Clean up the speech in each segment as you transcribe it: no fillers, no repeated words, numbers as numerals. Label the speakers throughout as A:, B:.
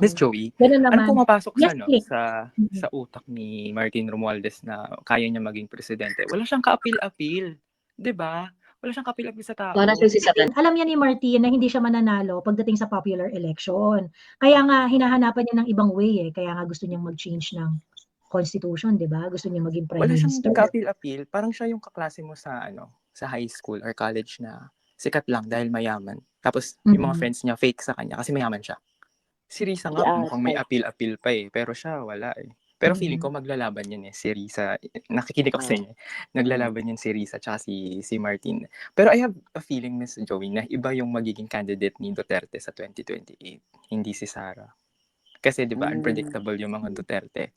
A: Miss
B: Oo.
A: Joey,
B: Gano'n
A: ano
B: naman.
A: pumapasok
B: Yes, Nick.
A: sa utak ni Martin Romualdez na kaya niya maging presidente? Wala siyang kaapil-apil, 'di ba? Wala siyang kaapil-apil sa
C: Para
A: tao.
C: siya si Satan.
B: Alam niya ni Martin na hindi siya mananalo pagdating sa popular election. Kaya nga hinahanapan niya ng ibang way, kaya nga gusto niyang mag-change ng constitution, 'di ba? Gusto niya maging prime
A: Wala siyang
B: minister.
A: kaapil-apil, parang siya yung kaklase mo sa high school or college na sikat lang dahil mayaman. Tapos yung mga friends niya fake sa kanya kasi mayaman siya. Si Risa nga mukhang may apil-apil pa pero siya wala Pero feeling ko maglalaban yan si Risa. Nakikinig ako sa inyo. Naglalaban yan si Risa tsaka si Martin. Pero I have a feeling, Miss Joey, na iba yung magiging candidate ni Duterte sa 2028. Hindi si Sara. Kasi di ba unpredictable yung mga Duterte.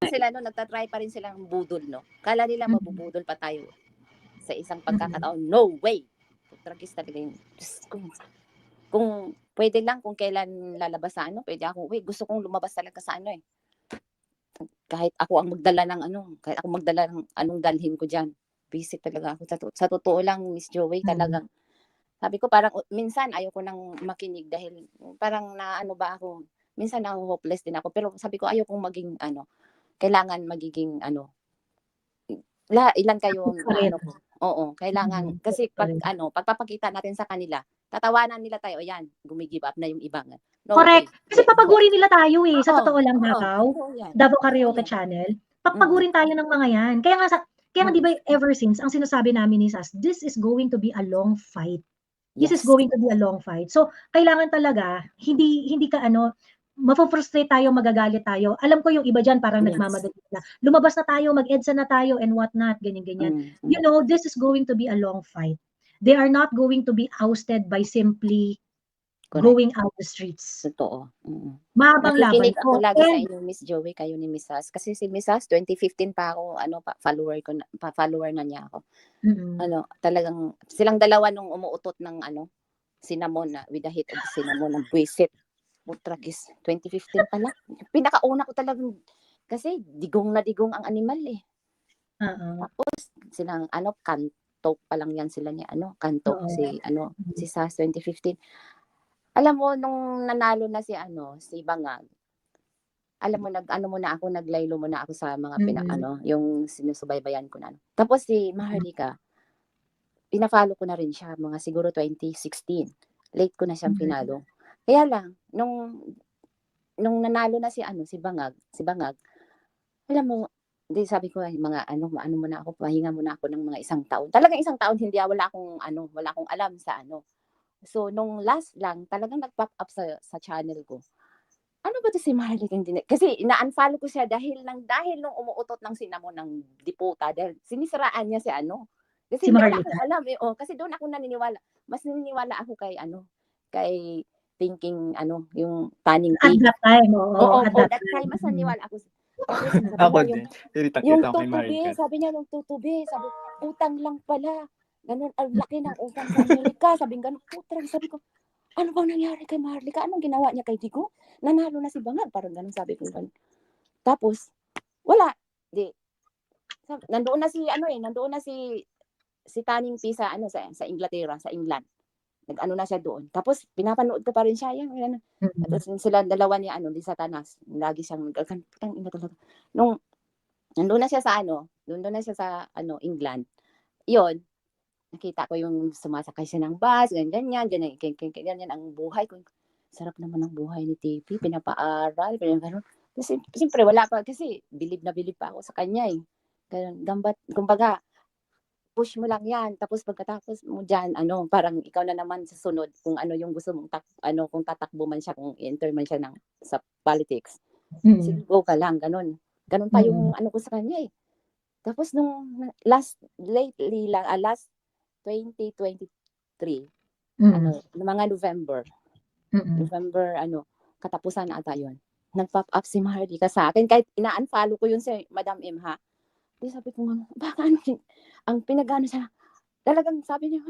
C: Sila nagtatry pa rin silang budol, no? Kala nila mabubudol pa tayo sa isang pagkakataon. No way! Tragis talaga yun. Kung pwede lang, kung kailan lalabas sa pwede ako, gusto kong lumabas talaga sa kahit ako ang magdala ng kahit ako magdala ng anong dalhin ko dyan. Busy talaga ako. Sa totoo lang, Miss Joey, talagang, sabi ko parang, minsan ayoko nang makinig dahil parang ba ako, minsan hopeless din ako, pero sabi ko ayokong maging kailangan magiging ilan kayo oo, kailangan kasi pagpapakita natin sa kanila, tatawanan nila tayo, ayan, gumigive up na yung ibang. No,
B: correct. Kasi papaguri nila tayo sa totoo lang, Davao Karaoke Channel. Papagurin tayo ng mga yan. Kaya nga di ba ever since ang sinasabi namin ni Sas, this is going to be a long fight. This is going to be a long fight. So, kailangan talaga, hindi ka mafo-frustrate tayo, magagalit tayo. Alam ko yung iba dyan parang nagmamadali na. Lumabas na tayo, mag-EDSA na tayo and what not, ganyan-ganyan. You know, this is going to be a long fight. They are not going to be ousted by simply going out the streets.
C: Totoo.
B: Mahabang laban.
C: Nakikinig ako lagi sa inyo, Miss Joey, kayo ni Miss Sas. Kasi si Miss Sas, 2015 pa ako, follower na niya ako. Talagang, silang dalawa nung umuutot ng cinnamon with the heat of cinnamon, ng buwisit. Putragis, 2015 pala. Pinakauna ko talagang, kasi digong na digong ang animal Tapos, silang kanto pa lang yan sila niya, kanto, si Sas 2015. Alam mo, nung nanalo na si Bangag, alam mo, naglaylo muna ako sa mga yung sinusubaybayan ko na. Tapos si Maharlika, pina-follow ko na rin siya, mga siguro 2016. Late ko na siyang pinalo. Kaya lang, nung nanalo na si Bangag, alam mo, sabi ko, mga muna ako, pahinga muna ako ng mga isang taon. Talagang isang taon, wala akong alam sa So, nung last lang, talagang nag-pop up sa channel ko. Ano ba to si Maharlika? Kasi ina-unfollow ko siya dahil nung umuutot ng cinnamon ng diputa, dahil sinisiraan niya si Kasi
B: si
C: wala akong alam kasi doon ako naniniwala. Mas naniniwala ako kay thinking yung Tanning P.
B: At that time,
C: at that time, mas naniniwala ako.
A: Ako din.
C: Yung tutubi, sabi niya, sabi, utang lang pala. Ganun, ang laki ng utang sa Amerika. Sabi ko, ano bang nangyari kay Maharlika? Anong ginawa niya kay Digo? Nanalo na si Bangag, parang ganun sabi ko. Tapos, wala. Nandoon na si Tanning P sa Inglaterra, sa England. Nag-ano na siya doon. Tapos, pinapanood ko pa rin siya. Tapos, sila dalawa niya, Lisa Tanas. Lagi siyang, nung, nandoon na siya sa England. Yun, nakita ko yung sumasakay siya ng bus, ganyan ang buhay ko. Sarap naman ang buhay ni TP, pinapaaral, gano'n. Kasi, siyempre, wala pa, kasi, bilib na bilib pa ako sa kanya Ganun, kumbaga, push mo lang yan, tapos pagkatapos mo dyan, parang ikaw na naman sa sunod, kung ano yung gusto mong, kung tatakbo man siya, kung enter man siya sa politics. Sige, go ka lang, ganun. Ganun pa yung ko sa kanya Tapos, nung last 2023, mga November, katapusan ata yun, nag-pop up si Maharlika sa akin, kahit ina-unfollow ko yun si Madam M, Di sabi ko, baka ang pinagano siya, talagang sabi niya,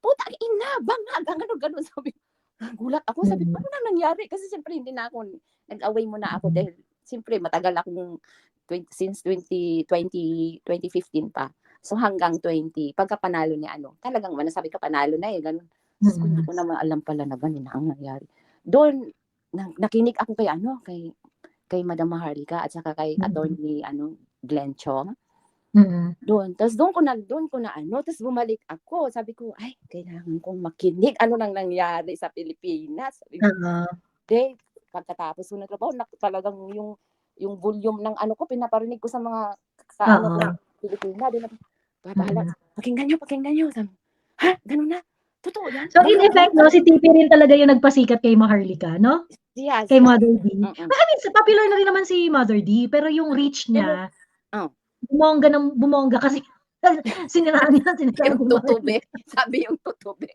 C: putang ina, Bangag, ganun, sabi ko. Gulat ako, sabi ko, ano na nangyari? Kasi siyempre hindi na ako, nag-away muna ako dahil siyempre matagal akong since 2015 pa. So hanggang 20, pagka panalo niya talagang nasabi ka panalo na ganun. So, hindi ko naman alam pala na ganun na ang nangyari. Doon nakinig ako kay Madam Maharlika at saka kay Attorney Glenn Chong. Doon. Tapos doon ko na tapos bumalik ako. Sabi ko, ay, kailangan kong makinig. Ano nang nangyari sa Pilipinas? Okay, pagkatapos ko nagtrabaho, talagang yung volume ng ko, pinaparinig ko sa mga Pilipina. Doon pakinggan nyo. Ha? Ganun na? Totoo yan?
B: So, in effect, no, si TP rin talaga yung nagpasikat kay Maharlika, no?
C: Yes.
B: Kay Mother D. I mean, popular na rin naman si Mother D, pero yung reach niya, bumongga kasi siniraan niya.
C: Yung tutube. Sabi yung tutube.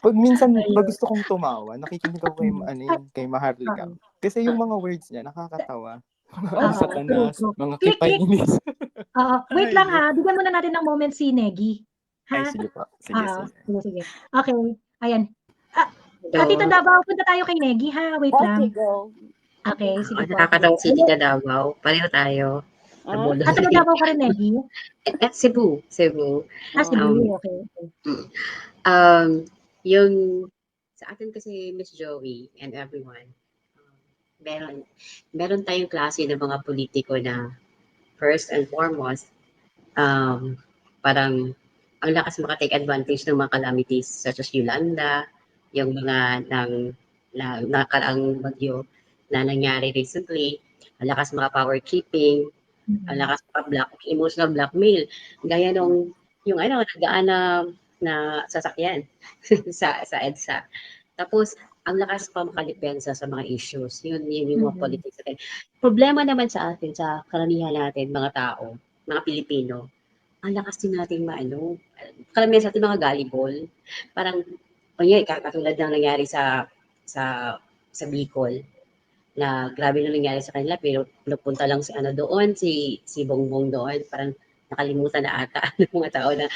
A: Pag minsan, pag gusto kong tumawa, nakikinig ako kay Maharlika. Kasi yung mga words niya, nakakatawa. Mga satanas, mga kipainis.
B: Wait lang ha, bigyan muna natin ng moment si Negi.
A: Ay, sige po. Sige.
B: Okay, ayan. Tita Davao, punta tayo kay Negi ha, wait lang. Okay, sige po.
D: Nakakatawa si Tita Davao, pareho tayo.
B: Tita Davao ka rin, Negi?
D: Cebu.
B: Cebu, okay.
D: Yung sa atin kasi Miss Joey and everyone, meron tayong klase ng mga politiko na first and foremost, parang ang lakas makatake advantage ng mga calamities such as Yolanda, yung mga nakaraang bagyo na nangyari recently, ang lakas mga power keeping, ang lakas mga emotional blackmail, gaya nung yung nagaan na sasakyan sa EDSA. Tapos, ang lakas pa makalipensa sa mga issues. Yun yung mga politics natin. Problema naman sa atin, sa karamihan natin, mga tao, mga Pilipino, ang lakas din natin karamihan sa atin mga gullible. Parang, katulad ng nangyari sa Bicol, na grabe na nangyari sa kanila, pero napunta lang doon, si Bongbong doon, parang nakalimutan na ata ng mga tao na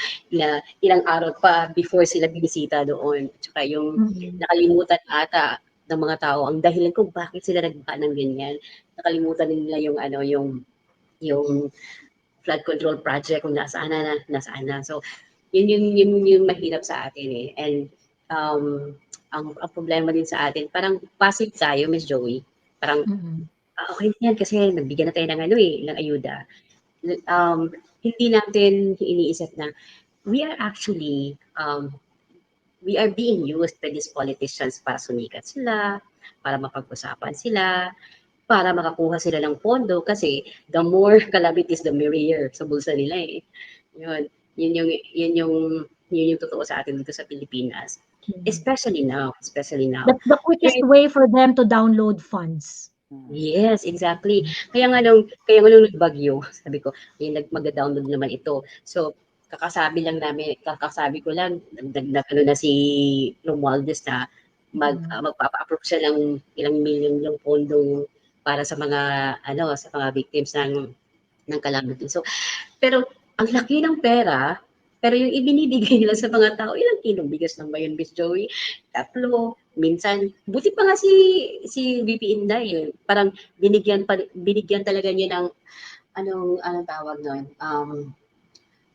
D: ilang araw pa before sila binisita doon. Tsaka yung nakalimutan ata ng mga tao ang dahilan kung bakit sila nagbuka ng ganyan. Nakalimutan nila yung flood control project kung nasaan na. So, yun yung mahirap sa atin eh. And ang problema din sa atin, parang passive tayo, Miss Joey. Parang, okay yan kasi nagbigyan na tayo ng ayuda. Hindi natin iniisip na we are actually we are being used by these politicians para sumikat sila, para mapag-usapan sila, para makakuha sila ng pondo kasi the more calamities the merrier sa bulsa nila eh. Yun yung totoo sa atin dito sa Pilipinas. Especially now.
B: That's the quickest way for them to download funds.
D: Yes, exactly. Kaya nga nung nagbagyo, sabi ko, mag-download naman ito. So, kakasabi ko lang, na si Romualdez na magpapa-approve siya ng ilang milyon yung pondo para sa mga victims ng calamity. So, pero ang laki ng pera, pero yung ibinibigay nila sa mga tao, ilang kilong bigas lang ba yun, Miss Joey? 3, minsan, buti pa nga si VP Inday, parang binigyan talaga niya ng, anong tawag nun,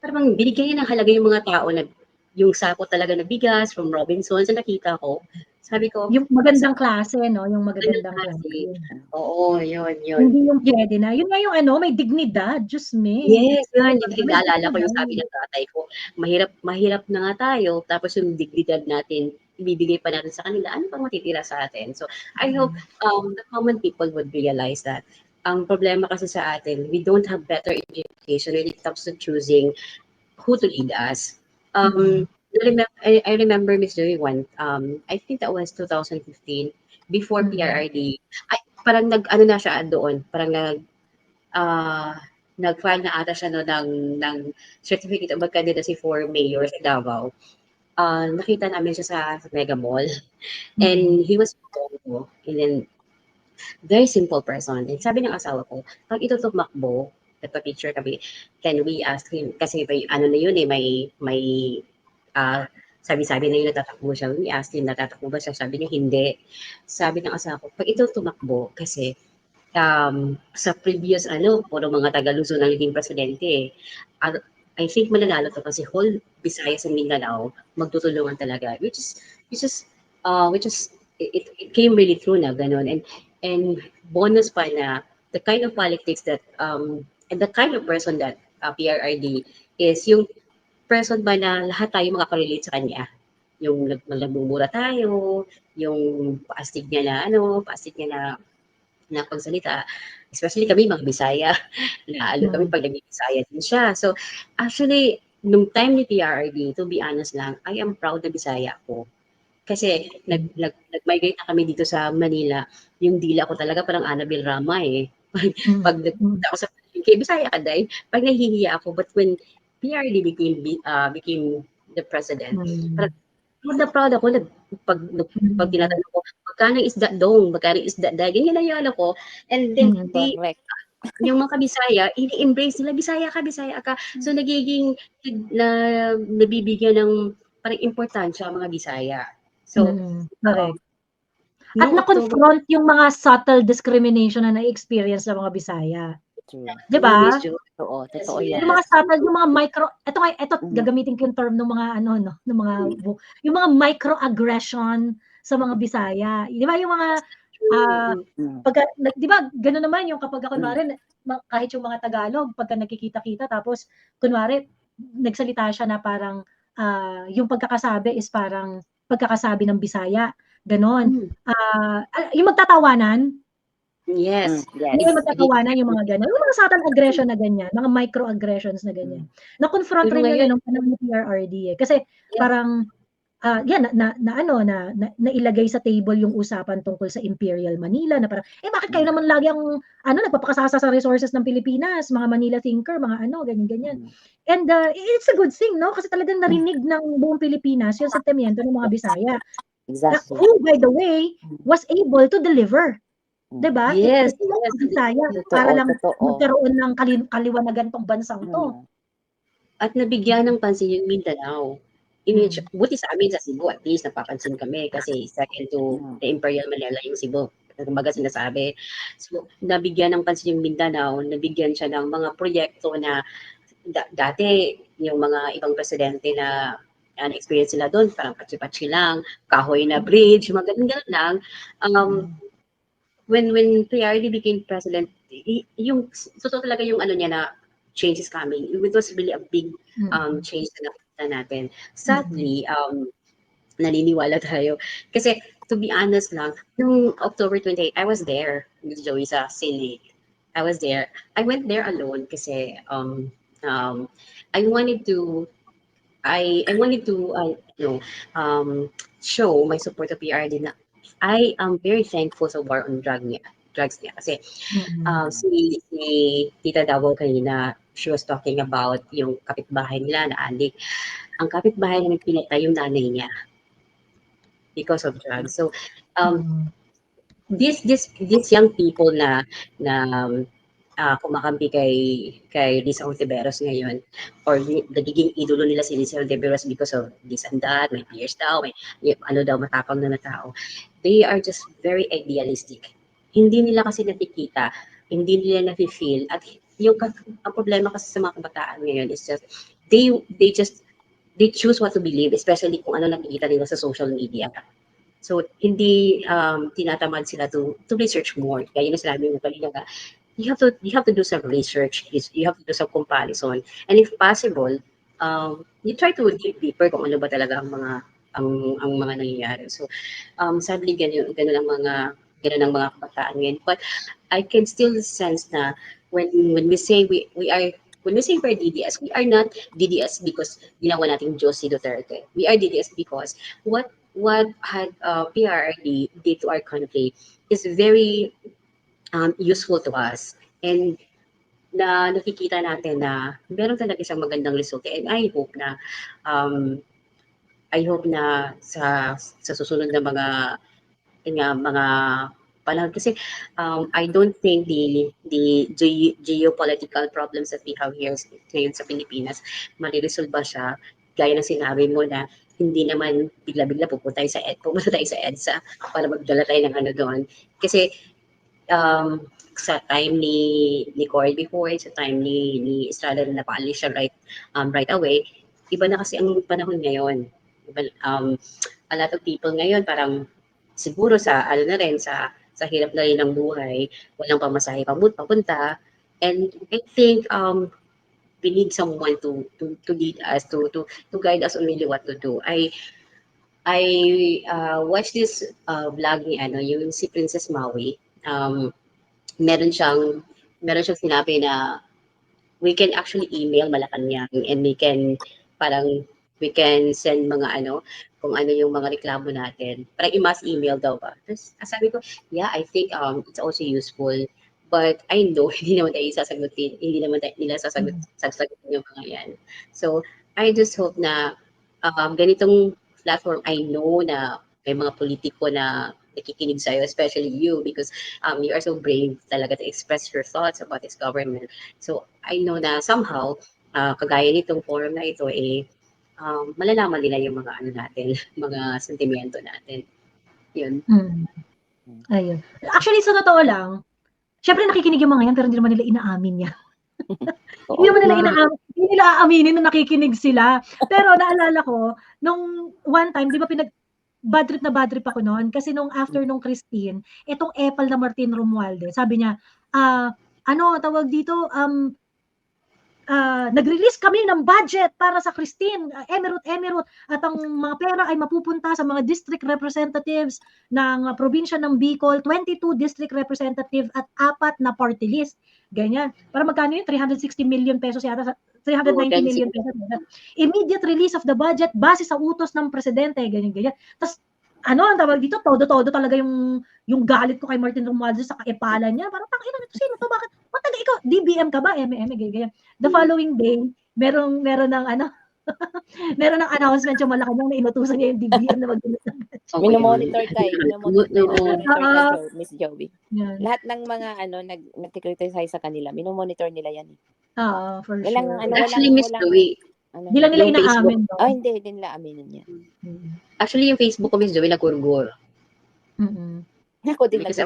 D: parang binigyan niya ng halaga yung mga tao na yung sako talaga na bigas from Robinsons, nakita ko. Sabi ko,
B: yung magandang klase, no? Yung magagandang klase.
D: Oo, yun.
B: Hindi yung pwede na. Yun nga yung may dignidad, Diyos me.
D: Yes, yun. Yung naalala ko yung sabi ng tatay ko, mahirap na nga tayo, tapos yung dignidad natin, ibibigay pa natin sa kanila, ano pang matitira sa atin? So, I hope the common people would realize that ang problema kasi sa atin, we don't have better education when it comes to choosing who to lead us. I remember Miss Joey one, I think that was 2015, before PRRD. Parang na siya doon, parang nag-file na ata siya ng certificate of candidacy for mayor sa Davao. Nakita namin siya sa Mega Mall. And he was and then very simple person. And sabi ng asawa ko, pag ito tumakbo, nagpa-picture kami, can we ask him, kasi may sabi na yun natatakbo siya. We asked him, natatakbo ba siya? Sabi niya, hindi. Sabi ng asawa ko, pag ito tumakbo, kasi sa previous puro mga taga Luzon ang naging presidente eh. I think mananalo to kasi whole Visayas and Mindanao magtutulungan talaga, which is it came really true na ganun, and bonus pa na the kind of politics that and the kind of person that PRRD is yung person ba na lahat tayo makaka-relate sa kanya. Yung nagmumura tayo, yung paastig niya na pagsalita. Especially kami mga Bisaya, naalo kami pag nag-Bisaya din siya. So actually, nung time ni PRRD, to be honest lang, I am proud na Bisaya ako. Kasi nag-migrate na kami dito sa Manila, yung dila ko talaga parang Annabelle Rama eh. Pag nagpunta ako sa Bisaya ka dahil, pag nahihiya ako, but when PRD became the president, proud ako pag tinatanong ko, magkano is that dong, magkano is that dahil, ganyan na yung ko, and then yung mga Bisaya, ini-embrace nila, Bisaya ka. So nagiging nabibigyan ng parang importansya ang mga Bisaya. So,
B: correct. At na-confront yung mga subtle discrimination na na-experience ng mga Bisaya. Di ba?
C: Totoo yan.
B: Yung mga subtle, yung mga micro, ito gagamitin ko yung term ng mga yung mga microaggression sa mga Bisaya. Di ba yung mga di ba gano'n naman yung kapag kunwari kahit yung mga Tagalog pagka nagkikita-kita tapos kunwari nagsalita siya na parang yung pagkakasabi is parang pagkakasabi ng Bisaya, ganon. Yung magtatawanan.
D: Yes.
B: Yung magtatawanan yung mga ganyan. Yung mga subtle aggression na ganyan, mga microaggressions na ganyan. Na-confront rin yun nung panahon ng PRRD eh. Kasi parang nailagay sa table yung usapan tungkol sa Imperial Manila na parang bakit kayo naman lagi ang nagpapakasasa sa resources ng Pilipinas, mga Manila thinker, mga ganyan. And it's a good thing, no? Kasi talagang narinig ng buong Pilipinas yung sentimiento ng mga Bisaya.
C: Exactly.
B: Who, by the way, was able to deliver. Diba?
D: Yes.
B: Bisaya, para lang magkaroon ng kaliwanagan tong bansang to.
D: At nabigyan ng pansin yung Mindanao. Buti sa amin sa Cebu, at least napapansin kami kasi second to the Imperial Manila yung Cebu. Kumbaga sinasabi. So, nabigyan ng pansin yung Mindanao, nabigyan siya ng mga proyekto na dati yung mga ibang presidente na experience nila doon, parang patsi-patsi lang, kahoy na bridge, mga ganun lang. When PRD became president, yung totoo talaga yung niya na change is coming. It was really a big change na nakita natin. Sadly, naniniwala tayo. Kasi to be honest lang, nung October 28, I was there with Joey sa Senate. I was there. I went there alone kasi I wanted to show my support to PRD na I am very thankful sa war on drugs niya kasi si Tita Davao kanina, she was talking about yung kapitbahay nila na adik. Ang kapitbahay namin pinatay yung nanay niya because of drugs. So these young people na kumakampi kay Lisa Ontiveros ngayon, or nagiging idolo nila si Lisa Ontiveros because of this and that, may peers daw, may matapang na tao. They are just very idealistic. Hindi nila kasi nakikita, hindi nila nafe-feel, at ang problema kasi sa mga kabataan ngayon is just they choose what to believe, especially kung ano nakikita nila sa social media. So hindi tinatamad sila to research more. Kaya yung sinabi mo kanina ka, you have to do some research, you have to do some comparison, and if possible, you try to dig deeper kung ano ba talaga ang mga nangyayari. So sadly ganun ang mga kabataan ngayon. But I can still sense na when we say we're DDS, we are not DDS because ginawa natin Josie Duterte. We are DDS because what had PRRD did to our country is very useful to us, and na nakikita natin na meron talaga isang magandang result, and I hope na sa susunod na mga panahon kasi I don't think the geopolitical problems that we have here ngayon sa Pilipinas mariresolve ba siya gaya ng sinabi mo na hindi naman bigla-bigla pupunta tayo sa EDSA para magdala tayo ng doon kasi sa time ni Cory before, sa time ni Estrada na napaalis siya right away, iba na kasi ang panahon ngayon. A lot of people ngayon parang siguro sa na rin sa hirap na rin ng buhay, walang pamasahe papunta, and I think we need someone to lead us, to guide us on really what to do. I watched this vlog ni yung si Princess Maui. Meron siyang sinabi na we can actually email Malacanang, and we can send mga kung ano yung mga reklamo natin. Parang i-mass email daw ba? Tapos sabi ko, yeah, I think it's also useful. But I know hindi naman tayo sasagutin, hindi naman nila sasagutin yung mga yan. So I just hope na ganitong platform, I know na may mga politiko na nakikinig sa'yo, especially you, because you are so brave talaga to express your thoughts about this government. So I know na somehow, kagaya nitong forum na ito, malalaman nila yung mga natin, mga sentimento natin. Yun.
B: Ayun. Actually, sa totoo lang, syempre nakikinig yung mga yan, pero hindi naman nila inaamin yan. Hindi naman nila hindi nila aaminin na nakikinig sila. Pero naalala ko, nung one time, di ba bad trip ako noon, kasi nung after nung Christine, itong epal na Martin Romualdez, sabi niya, tawag dito, nag-release kami ng budget para sa Christine, Emirate, at ang mga pera ay mapupunta sa mga district representatives ng probinsya ng Bicol, 22 district representative at 4 na party list. Ganyan. Para magkano yun? 360 million pesos yata, 390 million pesos. Immediate release of the budget base sa utos ng presidente, ganyan. Tapos, ang tawag dito, todo talaga yung galit ko kay Martin Romualdez sa kaepalan niya. Parang, sino to? Bakit? Taga ikaw, DBM ka ba? ganyan. The following day, meron ng meron ng announcement yung Malacanang na inutusan niya yung DBM na mag-monitor
C: tayo, Miss Joey.
B: Yan.
C: Lahat ng mga nag-criticize sa kanila, minomonitor nila yan.
B: For sure.
D: Actually, Miss Joey,
B: hindi lang nila inaamin.
C: Hindi nila aminin yan.
D: Actually, yung Facebook ko, Miss Joey, nagurgur.
C: Ako din
D: because I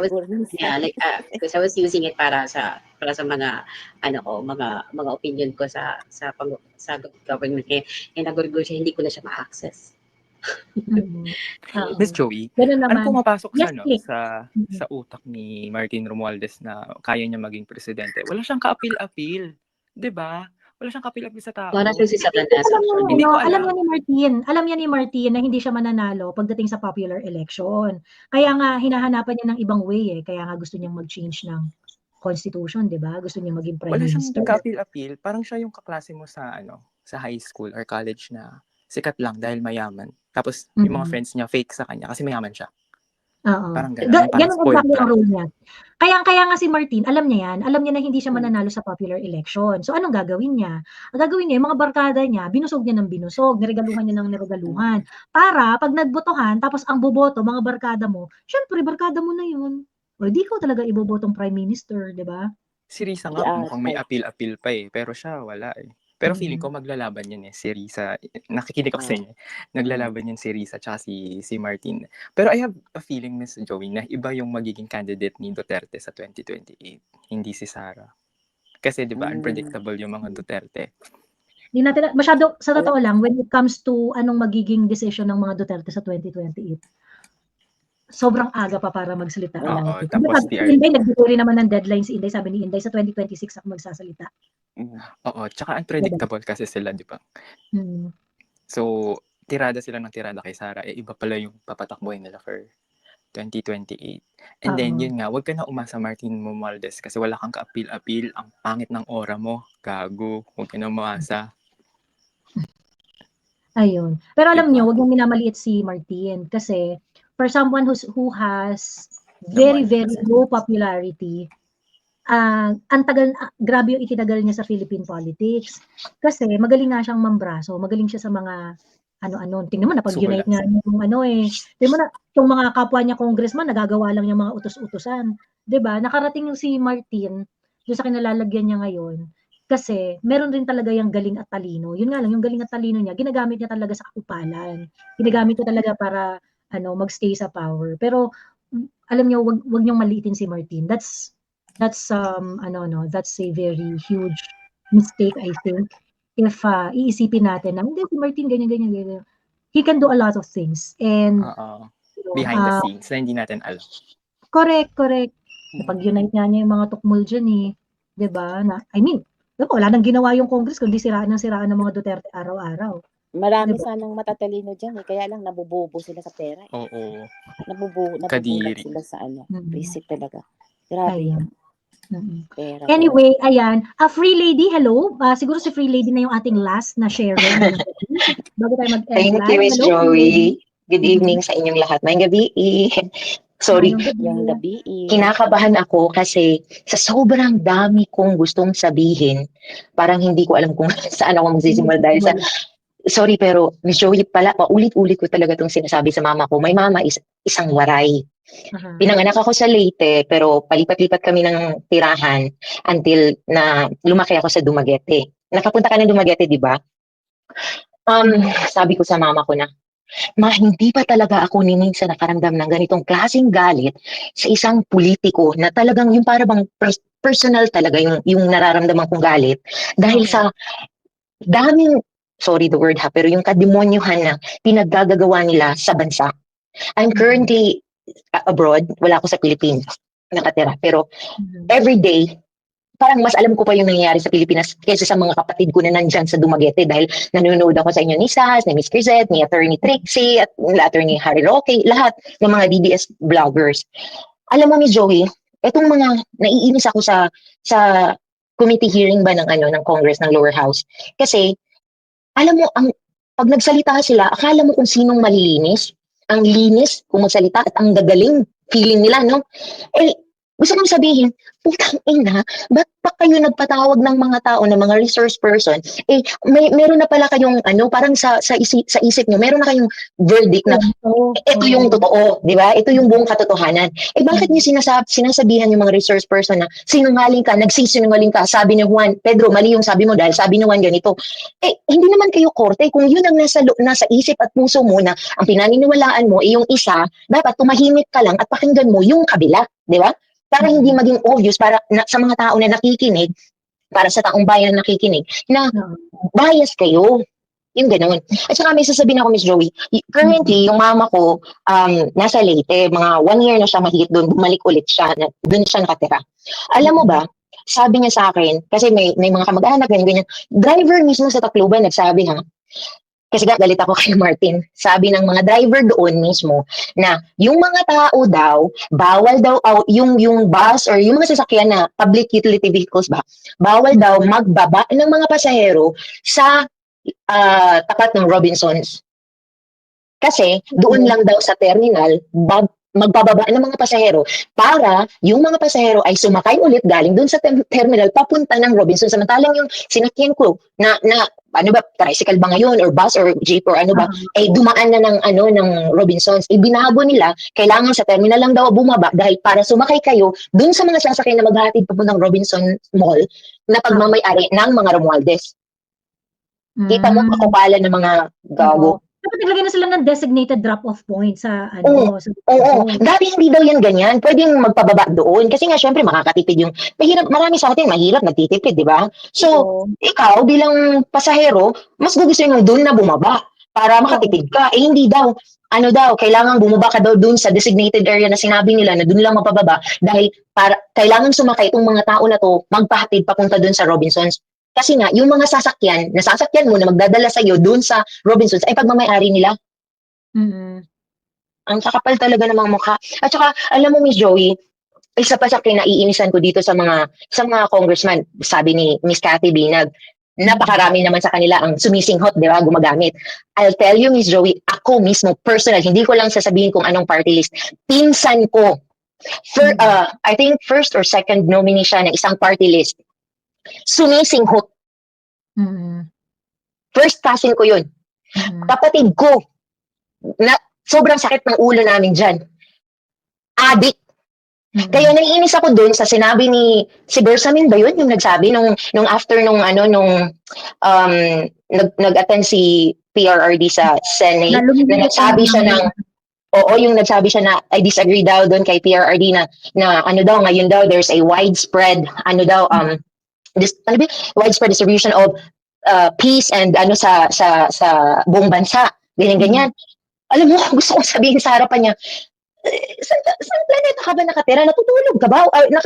D: was using it para sa mga mga opinion ko sa government, and nagurgur siya, hindi ko na siya ma-access.
A: Miss Joey, ano pumapasok sa utak ni Martin Romualdez na kaya niya maging presidente? Wala siyang kaapil-apil, 'di ba? Wala siyang kapil-apil sa tao.
D: Para sa Satanas.
B: Alam niya ni Martin na hindi siya mananalo pagdating sa popular election. Kaya nga hinahanapan niya ng ibang way Kaya nga gusto niyang mag-change ng constitution, 'di ba? Gusto niya maging prime minister.
A: Wala siyang kapil-apil, parang siya yung kaklase mo sa sa high school or college na sikat lang dahil mayaman. Tapos yung mga friends niya fake sa kanya kasi mayaman siya. Parang ganun
B: ang role niya. Kaya nga si Martin, alam niya yan. Alam niya na hindi siya mananalo sa popular election. So anong gagawin niya? Ang gagawin niya, yung mga barkada niya, binusog niya ng binusog, niregaluhan niya ng niregaluhan. Para pag nagbotohan, tapos ang boboto, mga barkada mo, syempre barkada mo na yun. O di ko talaga ibobotong prime minister, di ba?
A: Si Risa nga mukhang may apil-apil pa pero siya wala Pero feeling ko maglalaban yan si Risa. Nakikinig ako sa inyo. Naglalaban yan si Risa tsaka si Martin. Pero I have a feeling, Miss Joey, na iba yung magiging candidate ni Duterte sa 2028. Hindi si Sara. Kasi di ba unpredictable yung mga Duterte.
B: Hindi natin, masyado, sa totoo lang, when it comes to anong magiging decision ng mga Duterte sa 2028, sobrang aga pa para magsalita.
A: Tapos
B: Inday, nagbibigay naman ng deadline si Inday. Sabi ni Inday, sa 2026 ako magsasalita.
A: Tsaka unpredictable kasi sila, di ba? So, tirada sila ng tirada kay Sara. Iba pala yung papatakbuhin nila for 2028. And then, yun nga, wag ka na umasa Martin Romualdez kasi wala kang kaapil-apil. Ang pangit ng aura mo. Gago. Wag ka na umasa.
B: Ayun. Pero alam niyo, wag mong minamaliit si Martin kasi for someone who has very, very low popularity, grabe yung itinagal niya sa Philippine politics. Kasi magaling nga siyang mambraso, magaling siya sa mga tingnan mo, napag-unite nga yung tingnan mo na, yung mga kapwa niya congressman, nagagawa lang yung mga utos-utosan. Diba? Nakarating yung si Martin, doon sa kinalalagyan niya ngayon, kasi meron rin talaga yung galing at talino. Yun nga lang, yung galing at talino niya, ginagamit niya talaga sa kaupalan. Ginagamit niya talaga para magstay sa power. Pero alam niyo, wag niyong maliitin si Martin. That's that's a very huge mistake, I think. If iisipin natin na hindi si Martin ganyan. He can do a lot of things and
A: behind the scenes na hindi natin alam.
B: Correct. Napag-unite niya yung mga tukmol dyan eh. 'Di ba? I mean, wala nang ginawa yung Congress kundi siraan ng mga Duterte araw-araw.
C: Marami
B: Diba?
C: sanang matatalino dyan eh. Kaya lang nabubobo sila sa pera eh.
A: Oo.
C: Nabubulag
A: Kadiri.
C: sila sa
B: Mhm.
C: basic talaga. Grabe
B: Ayun.
C: yun.
B: Mhm. Anyway, ayan. Free Lady, hello. Siguro si Free Lady na yung ating last na sharer ngayong gabi. Bago tayo mag-end
E: Thank
B: live.
E: you, Miss
B: Hello, Free Lady.
E: Joey. Good evening sa inyong lahat. Ngayong gabi. Sorry,
C: Yung gabi
E: kinakabahan ako kasi sa sobrang dami kong gustong sabihin, parang hindi ko alam kung saan ako magsisimula dahil sa sorry, pero Miss Joey pala, paulit-ulit ko talaga itong sinasabi sa mama ko. My mama is isang waray. Pinanganak ako sa Leyte, pero palipat-lipat kami ng tirahan until na lumaki ako sa Dumaguete. Nakapunta ka ng Dumaguete, di ba? Sabi ko sa mama ko na, Ma, hindi pa talaga ako minsan nakaramdam ng ganitong klaseng galit sa isang politiko na talagang yung parang personal talaga yung nararamdaman kong galit dahil sa daming, sorry the word ha, pero yung kademonyuhan na pinaggagawa nila sa bansa. I'm currently abroad, wala ako sa Pilipinas nakatira, pero every day, parang mas alam ko pa yung nangyayari sa Pilipinas kaysa sa mga kapatid ko na nandyan sa Dumaguete dahil nanonood ako sa inyo ni Sas, ni Miss Crizette, ni Attorney Trixie, at Attorney Harry Roque, lahat ng mga DDS vloggers. Alam mo, Miss Joey, etong mga naiinis ako sa committee hearing ba ng Congress, ng lower house. Kasi, alam mo, pag nagsalita sila, akala mo kung sinong malilinis, ang linis kung magsalita at ang gagaling feeling nila, no? Gusto kong sabihin, putang ina, ba't pa kayo nagpatawag ng mga tao, ng mga resource person? Meron na pala kayong, parang sa isip nyo, meron na kayong verdict na, ito yung totoo, di ba? Ito yung buong katotohanan. Bakit nyo sinasabihan yung mga resource person na, sinungaling ka, nagsisinungaling ka, sabi ni Juan, Pedro, mali yung sabi mo dahil sabi ni Juan ganito. Hindi naman kayo korte, kung yun ang nasa isip at puso mo na, ang pinaniniwalaan mo, yung isa, dapat tumahimik ka lang at pakinggan mo yung kabila, di ba? Para hindi maging obvious para sa mga tao na nakikinig, para sa taong bayan na nakikinig, na bias kayo. Yung gano'n. At saka may sasabihin ako, Miss Joey, currently, yung mama ko, nasa Leyte, mga 1 year na siya mahigit doon, bumalik ulit siya, doon siya nakatira. Alam mo ba, sabi niya sa akin, kasi may mga kamag-anak, ganyan, driver mismo sa Tacloban nagsabi ha, kasi galit ako kay Martin. Sabi ng mga driver doon mismo na yung mga tao daw, bawal daw, yung bus or yung mga sasakyan na public utility vehicles ba, bawal daw magbaba ng mga pasahero sa tapat ng Robinsons. Kasi doon lang daw sa terminal, magbababa ng mga pasahero para yung mga pasahero ay sumakay ulit galing doon sa terminal papunta ng Robinsons. Samantalang yung sinakyan ko na tricycle ba ngayon or bus or jeep or dumaan na ng Robinsons. Binago nila, kailangan sa terminal lang daw bumaba dahil para sumakay kayo doon sa mga sasakyan na maghahatid papuntang Robinson Mall na pagmamay-ari ng mga Romualdez. Kita mo kakupalan ng mga gago.
B: Dapat naglagay na sila ng designated drop-off point sa
E: Oo. Dati hindi daw yan ganyan. Pwedeng magpababa doon. Kasi nga, syempre, makakatipid yung... Marami sa atin, mahirap nagtitipid, di ba? So, ikaw, bilang pasahero, mas gusto mo doon na bumaba para makatipid ka. Hindi daw. Kailangan bumaba ka daw doon sa designated area na sinabi nila na doon lang mapababa dahil kailangan sumakay itong mga tao na to magpahatid papunta doon sa Robinsons. Kasi nga, yung mga nasasakyan mo na magdadala sa'yo doon sa Robinsons ay pagmamay-ari nila. Ang kakapal talaga ng mga mukha. At saka, alam mo, Miss Joey, isa pa sa kinaiinisan ko dito sa mga congressman, sabi ni Miss Cathy Binag, napakarami naman sa kanila ang sumisinghot, di ba, gumagamit. I'll tell you, Miss Joey, ako mismo, personal, hindi ko lang sasabihin kung anong party list. Pinsan ko, I think first or second nominee siya ng isang party list. Sumisinghot. First cousin ko yun. Kapatid ko, na sobrang sakit ng ulo namin dyan. Adik. Kaya naiinis ako dun sa sinabi ni si Bersamin ba yun? Yung nagsabi nung after nag-attend si PRRD sa Senate, na nagsabi siya ng Oo, yung nagsabi siya na I disagree daw doon kay PRRD na ano daw ngayon daw there's a widespread ano daw widespread distribution of peace and ano sa buong bansa. Ganyan. Alam mo, gusto kong sabihin sa harapan niya, sa planeta ka ba nakatira? Natutulog ka ba? Ano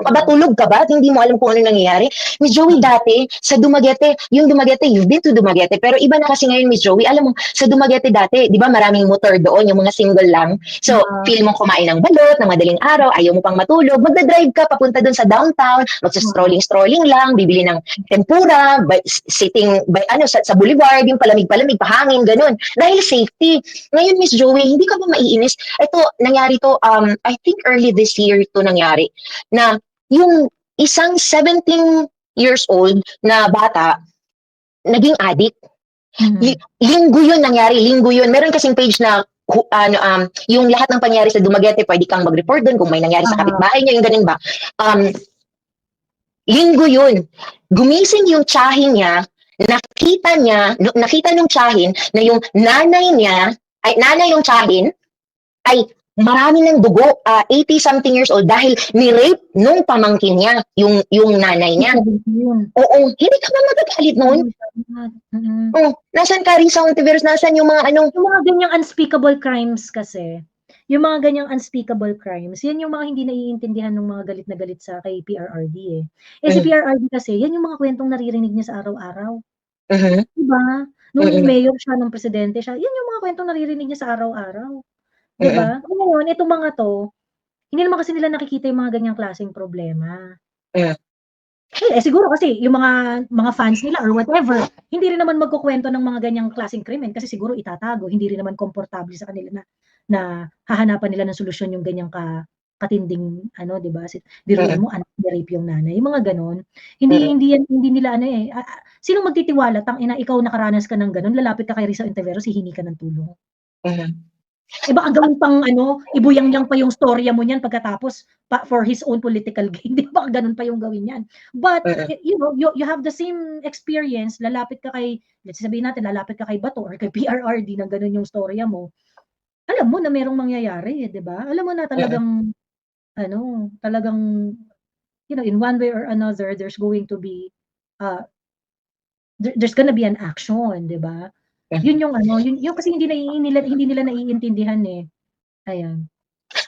E: ka ba? Tulog ka ba? Hindi mo alam kung ano nangyayari? Miss Joey, dati, sa Dumaguete, yung Dumaguete, you've been to Dumaguete, pero iba na kasi ngayon, Miss Joey. Alam mo, sa Dumaguete dati, di ba maraming motor doon, yung mga single lang. So, feel mo kumain ng balot, ng madaling araw, ayaw mo pang matulog, magdadrive ka papunta doon sa downtown, magsa-strolling lang, bibili ng tempura, sitting, sa boulevard, yung palamig-palamig, pahangin, ganun. Dahil safety. Ngayon, Miss Joey, hindi ka ba maiinis? Ito, nangyari to, I think early this year to nangyari, na yung isang 17 years old na bata, naging addict. Linggo yun nangyari, linggo yun. Meron kasing page na, yung lahat ng pangyari sa Dumaguete, pwede kang mag-report doon kung may nangyari sa kapitbahay niya, yung ganun ba. Linggo yun. Gumising yung tiyahin niya, nakita nung tiyahin na yung nanay ng tiyahin, ay marami ng dugo, 80-something years old dahil ni-rape nung pamangkin niya, yung nanay niya. Oo, hindi ka ba magagalit noon? Nasaan ka rin sa Ontiveros? Nasaan yung mga
B: Yung mga ganyang unspeakable crimes kasi, yung mga ganyang unspeakable crimes, yan yung mga hindi naiintindihan ng mga galit na galit sa kay PRRD eh. Si PRRD kasi, yan yung mga kwentong naririnig niya sa araw-araw. Diba? Nung mayor siya, nung presidente siya, yan yung mga kwentong naririnig niya sa araw-araw. Diba? Ngayon, itong mga to, hindi naman kasi nila nakikita yung mga ganyang klaseng problema. Siguro kasi yung mga fans nila or whatever, hindi rin naman magkukwento ng mga ganyang klaseng krimen kasi siguro itatago, hindi rin naman komportable sa kanila na hahanapan nila ng solusyon yung ganyang katinding ano, 'di ba? Biruin mo anak ni rape yung nanay, yung mga ganon. Hindi nila ano eh. Sino magtitiwala ina ikaw nakaranas ka ng ganon, lalapit ka kay Risa Ontiveros, hihingi ka ng tulong. Baka gawin pang ibuyang-yang pa yung storya mo niyan pagkatapos for his own political gain. Di ba ganun pa yung gawin niyan? But you know, you have the same experience, lalapit ka kay, let's sabihin natin, lalapit ka kay Bato or kay PRRD na ganun yung storya mo. Alam mo na merong mangyayari, di ba? Alam mo na talagang talagang you know, in one way or another there's going to be there's gonna be an action, di ba? Yun yung yung kasi hindi nila naiintindihan eh. Ayan.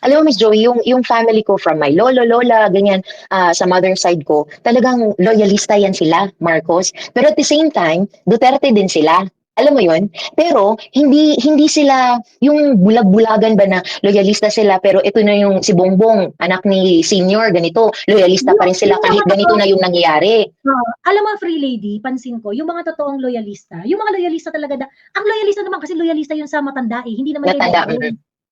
E: Alam mo, Miss Joey, yung family ko from my lolo, lola, ganyan, sa mother side ko, talagang loyalista yan sila, Marcos. Pero at the same time, Duterte din sila. Alam mo yun? Pero hindi sila yung bulag-bulagan ba na loyalista sila, pero ito na yung si Bongbong, anak ni senior, ganito, loyalista pa rin sila kahit ganito na yung nangyayari.
B: Alam mo, Free Lady, pansin ko, yung mga totoong loyalista, yung mga loyalista talaga, ang loyalista naman kasi loyalista yun sa matanda eh, hindi naman
E: matanda.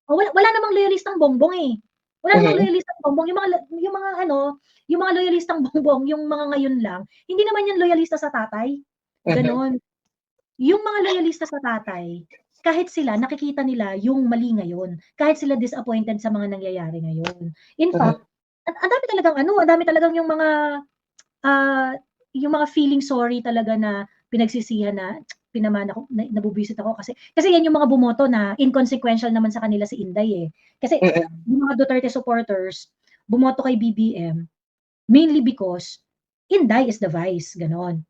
B: Wala namang loyalistang Bongbong eh. Wala namang loyalistang Bongbong, yung mga loyalistang Bongbong, yung mga ngayon lang, hindi naman yan loyalista sa tatay. Ganon. Yung mga loyalista sa tatay, kahit sila, nakikita nila yung mali ngayon. Kahit sila disappointed sa mga nangyayari ngayon. In fact, ang dami talagang yung mga feeling sorry talaga na pinagsisihan na pinamana ko, nabubisit ako kasi yan yung mga bumoto na inconsequential naman sa kanila si Inday eh. Kasi yung mga Duterte supporters, bumoto kay BBM mainly because Inday is the vice, ganon.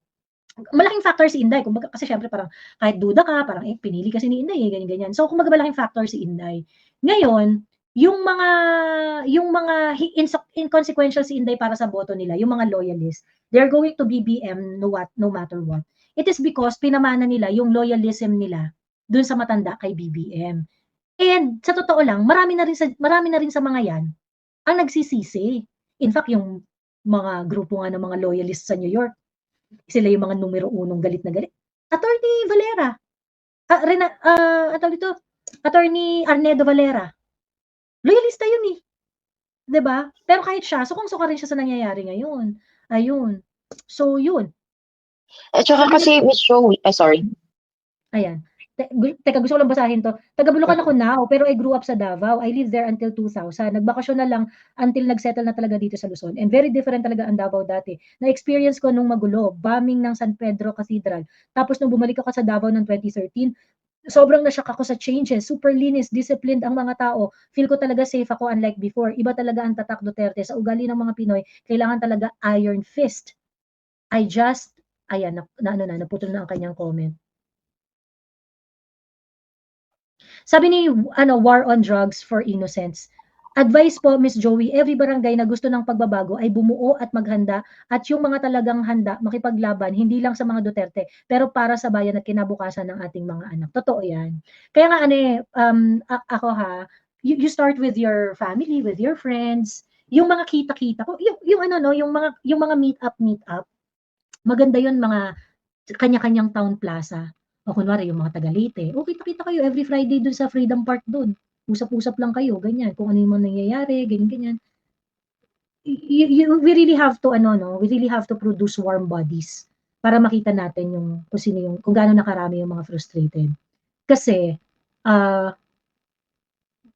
B: Malaking factor si Inday, kumbaga kasi syempre parang kahit duda ka, parang pinili kasi ni Inday ganyan. So kumbaga malaking factor si Inday. Ngayon, yung mga inconsequential si Inday para sa boto nila, yung mga loyalists, they're going to BBM no matter what. It is because pinamana nila yung loyalism nila dun sa matanda kay BBM. And sa totoo lang, marami na rin sa mga yan ang nagsisisi. In fact, yung mga grupo nga ng mga loyalists sa New York, sila yung mga numero 1 galit na galit. Attorney Valera. Attorney Arnedo Valera. Loyalista yun eh. 'Di ba? Pero kahit siya, sukang-suka rin siya sa nangyayari ngayon. Ayun. So, yun.
E: At saka kasi, Miss Joey, sorry.
B: Ayan. Teka, gusto ko lang basahin to. Taga Bulacan ako now, pero I grew up sa Davao. I lived there until 2000. Nagbakasyon na lang until nagsettle na talaga dito sa Luzon. And very different talaga ang Davao dati. Na-experience ko nung magulo, bombing ng San Pedro Cathedral. Tapos nung bumalik ako sa Davao ng 2013, sobrang na-shock ako sa changes. Super linis, disciplined ang mga tao. Feel ko talaga safe ako unlike before. Iba talaga ang tatak Duterte. Sa ugali ng mga Pinoy, kailangan talaga iron fist. Ayan, naputol na ang kanyang comment. Sabi ni, War on Drugs for Innocents. Advice po, Miss Joey, every barangay na gusto ng pagbabago ay bumuo at maghanda at yung mga talagang handa makipaglaban, hindi lang sa mga Duterte, pero para sa bayan at kinabukasan ng ating mga anak. Totoo yan. Kaya nga, ako you start with your family, with your friends, yung mga kita-kita ko, yung mga meet up, maganda yun, mga kanya-kanyang town plaza. O kunwari, yung mga taga Leyte, kita-kita kayo every Friday dun sa Freedom Park dun. Usap-usap lang kayo, ganyan. Kung ano yung mga nangyayari, ganyan. We really have to, we really have to produce warm bodies para makita natin kung gaano nakarami yung mga frustrated. Kasi,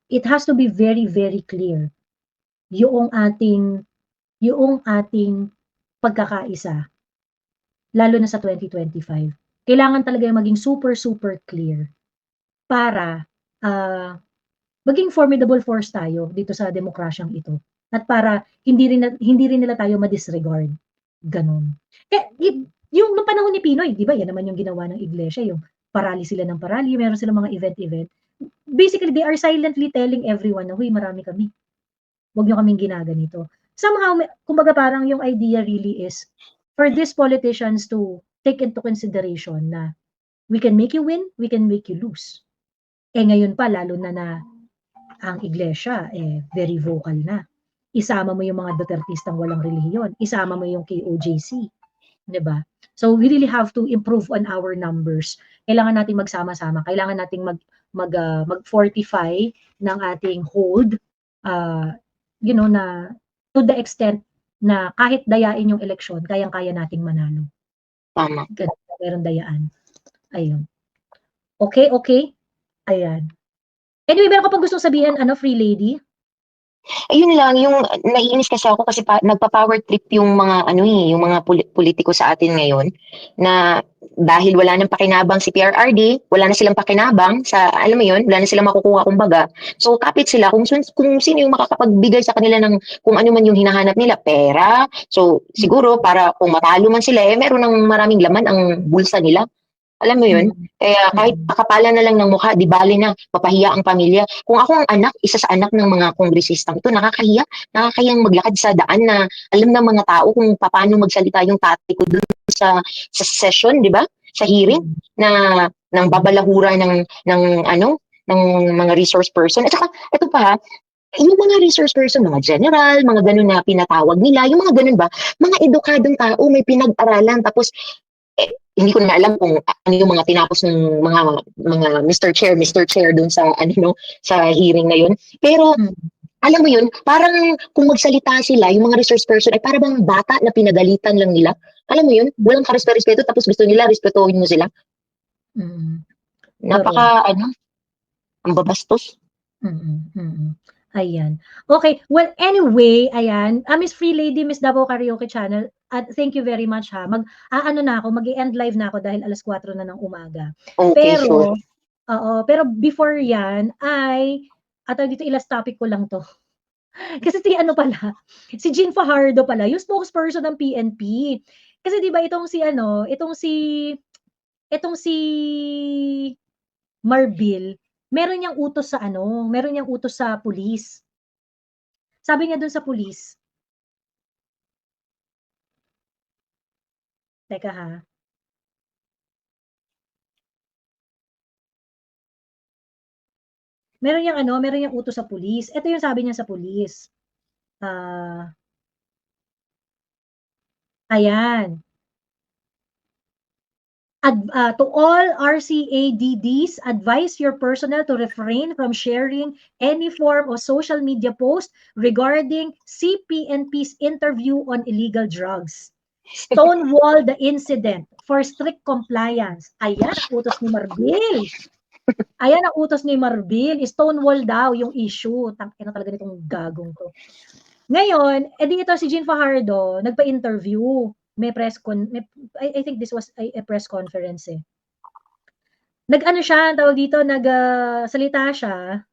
B: it has to be very, very clear yung ating pagkakaisa, lalo na sa 2025. Kailangan talaga yung maging super, super clear para maging formidable force tayo dito sa demokrasyang ito. At para hindi rin nila tayo ma-disregard. Ganon. Kaya, yung nung panahon ni Pinoy, di ba, yan naman yung ginawa ng iglesia, yung parali sila ng parali, meron silang mga event. Basically, they are silently telling everyone na, huy, marami kami. Huwag nyo kaming ginaganito. Somehow, kumbaga parang yung idea really is for these politicians to take into consideration na we can make you win, we can make you lose. Ngayon pa, lalo na ang iglesia, very vocal na. Isama mo yung mga Dutertistang walang relihiyon. Isama mo yung KOJC. Diba? So, we really have to improve on our numbers. Kailangan nating magsama-sama. Kailangan nating mag-fortify ng ating hold, na to the extent na kahit dayain yung eleksyon, kayang-kaya nating manalo.
E: Tama.
B: Meron dayaan. Ayun. Okay. Ayan. Anyway, meron ka pang gustong sabihin, Free Lady?
E: Ayun lang, yung naiinis kasi ako kasi nagpa-power trip yung mga yung mga politiko sa atin ngayon na dahil wala nang pakinabang si PRRD, wala na silang pakinabang sa, alam mo yun, wala na silang makukuha kumbaga. So kapit sila kung sino yung makakapagbigay sa kanila ng kung ano man yung hinahanap nila, pera. So siguro para kung matalo man sila, meron ng maraming laman ang bulsa nila. Alam mo yun? Kaya kahit pakapalan na lang ng mukha, di bali na, papahiya ang pamilya. Kung ako ang anak, isa sa anak ng mga kongresistang ito, nakakahiyang maglakad sa daan na alam ng mga tao kung paano magsalita yung tatay ko dun sa session, di ba? Sa hearing, na ng babalahura ng mga resource person. At saka, ito pa, yung mga resource person, mga general, mga ganun na pinatawag nila, yung mga ganun ba, mga edukadong tao, may pinag-aralan, tapos hindi ko na alam kung ano yung mga tinapos ng mga Mr. Chair dun sa sa hearing na yun. Pero alam mo yun, parang kung magsalita sila, yung mga resource person ay parang bang bata na pinagalitan lang nila. Alam mo yun, walang karespeto tapos gusto nila respetuhin mo sila. Napaka ang babastos.
B: Ayan. Okay. Well, anyway, ayan. Miss Free Lady, Miss Davao Karaoke Channel, at thank you very much ha. Mag-i-end live na ako dahil alas 4 na ng umaga.
E: Okay, sure.
B: Pero before yan, dito ilas topic ko lang to. Kasi si Jean Fajardo pala, yung spokesperson ng PNP. Kasi di ba itong si Marbil, meron niyang utos sa pulis. Sabi niya dun sa pulis, teka ha. Meron niyang utos sa pulis. Ito yung sabi niya sa pulis. Ayan. To all RCADDs, advise your personnel to refrain from sharing any form of social media post regarding CPNP's interview on illegal drugs. Stonewall the incident for strict compliance. Ayan ang utos ni Marbil. Stonewall daw yung issue. Tangina talaga nitong gagong to. Ngayon, ito si Jean Fajardo, nagpa-interview. May I think this was a press conference . nag-ano siya, tawag dito, salita siya.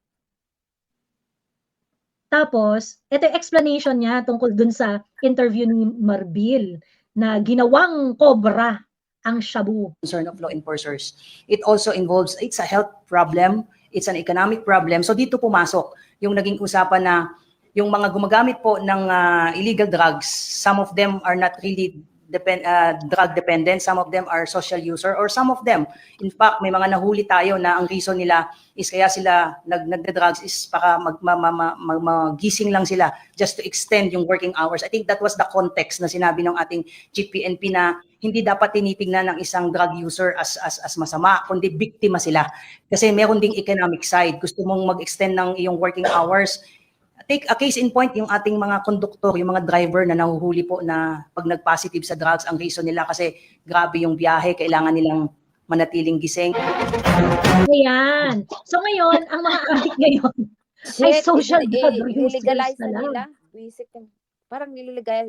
B: Tapos, ito yung explanation niya tungkol dun sa interview ni Marbil na ginawang kobra ang shabu.
F: Concern of law enforcers. It also involves, it's a health problem, it's an economic problem. So dito pumasok yung naging usapan na yung mga gumagamit po ng illegal drugs, some of them are not really drug dependent, some of them are social user, or some of them, in fact, may mga nahuli tayo na ang reason nila is kaya sila nagde-drugs is para magising lang sila just to extend yung working hours. I think that was the context na sinabi ng ating Chief PNP na hindi dapat tinitingnan ng isang drug user as masama, kundi biktima sila. Kasi meron ding economic side. Gusto mong mag-extend ng iyong working hours. Take a case in point, yung ating mga konduktor, yung mga driver na nahuhuli po na pag nag-positive sa drugs, ang reason nila kasi grabe yung biyahe, kailangan nilang manatiling gising.
B: Ayan. So ngayon, ang mga addict ngayon ay social drug users
C: legalize
B: na lang.
C: nila. Parang illegal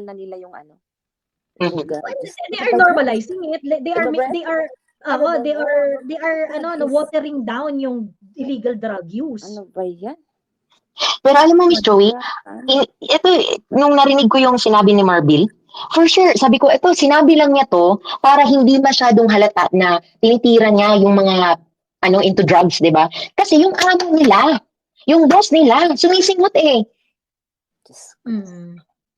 C: na nila yung ano.
B: They are normalizing it. They are watering down yung illegal drug use.
C: Ano ba yan?
E: Pero alam mo, Miss Joey, ito, nung narinig ko yung sinabi ni Marbil, for sure, sabi ko, ito, sinabi lang niya to para hindi masyadong halata na tinitira niya yung mga, into drugs, di ba? Kasi yung amo nila, yung boss nila, sumisingot eh.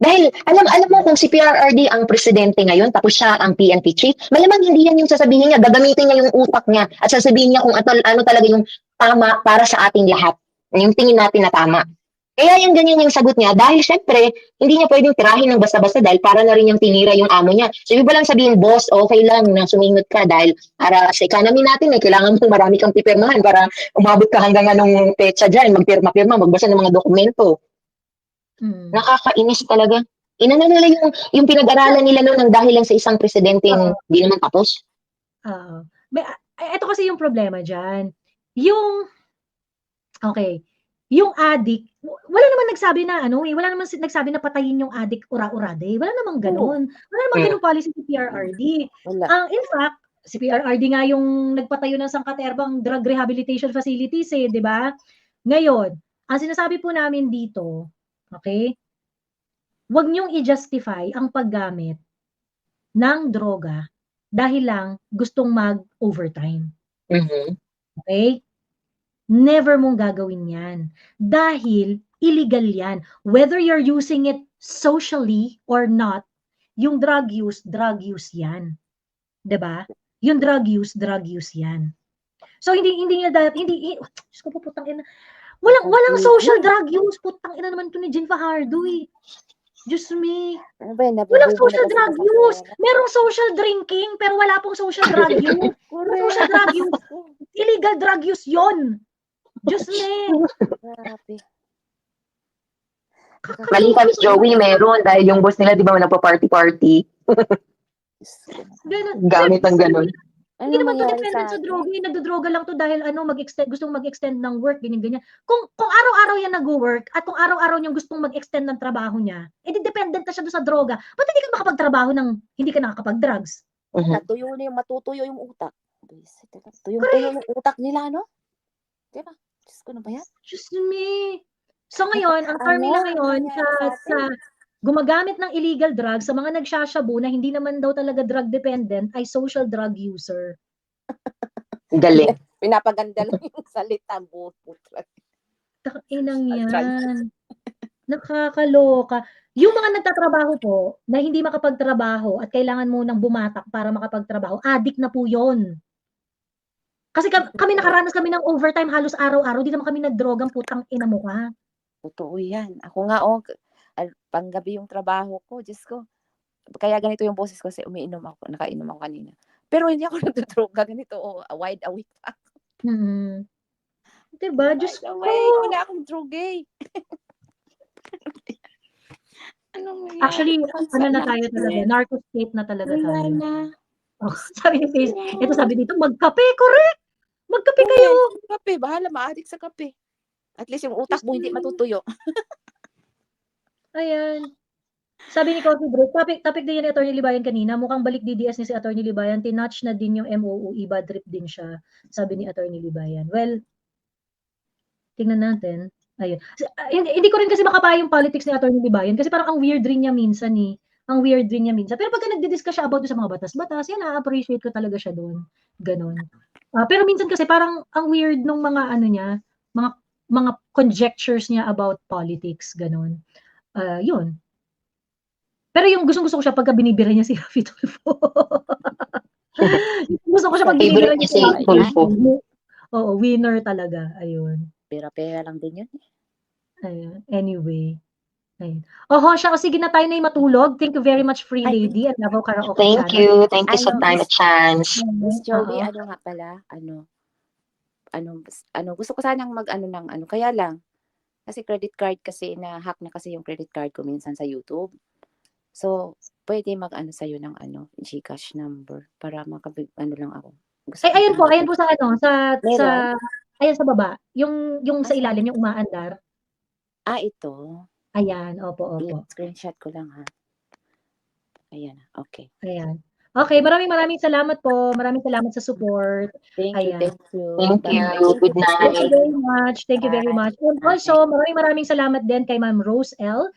E: Dahil, alam mo kung si PRRD ang presidente ngayon, tapos siya ang PNP chief, malamang hindi yan yung sasabihin niya, gagamitin niya yung utak niya, at sasabihin niya kung ano talaga yung tama para sa ating lahat. Yung tingin natin na tama. Kaya yung ganyan yung sagot niya, dahil syempre, hindi niya pwedeng tirahin ng basta-basta dahil para na rin yung tinira yung amo niya. So, iba lang sabihin, boss, okay lang na sumingot ka dahil para sa economy natin, kailangan mo marami kang pipirmahan para umabot ka hanggang anong petsa dyan, magpirma-pirma, magbasa ng mga dokumento. Nakakainis talaga. Inano nila yung pinag-aralan nila noon ng dahil lang sa isang presidenteng di naman tapos.
B: Ito kasi yung problema dyan. Yung addict, wala naman nagsabi na wala naman nagsabi na patayin yung addict ura-urade. Wala namang ganun. Wala namang ganung policy si PRRD. In fact, si PRRD nga yung nagpatayo ng sangkaterbang drug rehabilitation facilities di ba? Ngayon, ang sinasabi po namin dito, wag niyong i-justify ang paggamit ng droga dahil lang gustong mag-overtime. Okay? Never mong gagawin yan. Dahil illegal yan. Whether you're using it socially or not, yung drug use yan. Diba? Yung drug use yan. So, hindi Diyos ko po, putang ina. Walang social drug use. Putang ina naman to ni Jen Fajardo eh. Diyos me. Walang social drug use. Merong social drinking, pero wala pong social drug use. Social drug use. Illegal drug use yon. Diyos me.
E: Mali ka, Miss Joey, meron. Dahil yung boss nila, di ba, nagpa-party-party. Gamit ang ganun.
B: Hindi naman to dependent sa droga. Nagdodroga lang to dahil gustong mag-extend ng work, ganyan-ganyan. Kung araw-araw yan nag-work at kung araw-araw niyang gustong mag-extend ng trabaho niya, dependent na siya doon sa droga. Ba't hindi ka makapagtrabaho ng hindi ka nakakapag-drugs?
C: Matutuyo yung utak. Tuyo yung utak nila, no? Diba? Diyos ko na ba yan?
B: Diyos me. So ngayon, ang term nila ngayon sa gumagamit ng illegal drugs, sa mga nagsashabu na hindi naman daw talaga drug dependent, ay social drug user.
E: Galing.
C: Pinapaganda lang yung salita mo.
B: Inang yan. Nakakaloka. Yung mga nagtatrabaho po, na hindi makapagtrabaho at kailangan mo nang bumatak para makapagtrabaho, addict na po yon. Kasi kami nakaranas kami ng overtime halos araw-araw, di naman kami nagdrogang putang ina mo ka.
C: Totoo yan. Ako nga, panggabi yung trabaho ko, Diyos ko. Kaya ganito yung boses ko kasi nakainom ako kanina. Pero hindi ako nagdodroga ganito, wide awake pa.
B: Diba? Diyos ko.
C: Wala akong drogay.
B: Actually, na tayo talaga, narco state na talaga tayo. Sabi ni Face, sabi dito, magkape, correct! Magkape kayo!
C: Kape, bahala, ma-addict sa kape. At least yung utak mo hindi matutuyo.
B: Ayan. Sabi ni Coffee Break, topic din yan ni Atty. Libayan kanina, mukhang balik DDS ni si Atty. Libayan, tinouch na din yung MOOE, bad trip din siya, sabi ni Atty. Libayan. Well, tingnan natin. Ayun. Hindi ko rin kasi makapaya yung politics ni Atty. Libayan kasi parang ang weird rin niya minsan eh. Ang weird rin niya minsan. Pero pagka nagdi-discuss siya about sa mga batas-batas, yan, na-appreciate ko talaga siya doon. Ganon. Pero minsan kasi parang ang weird nung mga ano niya, mga conjectures niya about politics, ganon. Yun. Pero yung gustong-gusto ko siya pagka binibira niya si Rafi Tulfo. Gusto ko siya pag binibira niya si
E: Favorite niya si Tulfo.
B: Oo, winner talaga. Ayun.
C: Pera-pera lang din yun.
B: Ayun. Anyway. Ayun. Siya. Sige na tayo na yung matulog. Thank you very much, Free Lady at Davao Karaoke
E: Thank
B: Channel.
E: you. Thank you sa time at chance.
C: Miss Joey, ano nga pala, gusto ko sanang kaya lang, kasi credit card kasi, na-hack na kasi yung credit card ko minsan sa YouTube. So, pwede sa'yo ng GCash number para lang ako.
B: Ayan po sa ayan sa baba. Yung sa ilalim, yung umaandar.
C: Ito.
B: Ayan, opo.
C: Screenshot ko lang ha. Ayan, okay.
B: Ayan. Okay, maraming salamat po. Maraming salamat sa support.
C: Thank you.
E: Thank you. Good night.
B: Thank you very much. And also, maraming salamat din kay Ma'am Rose L.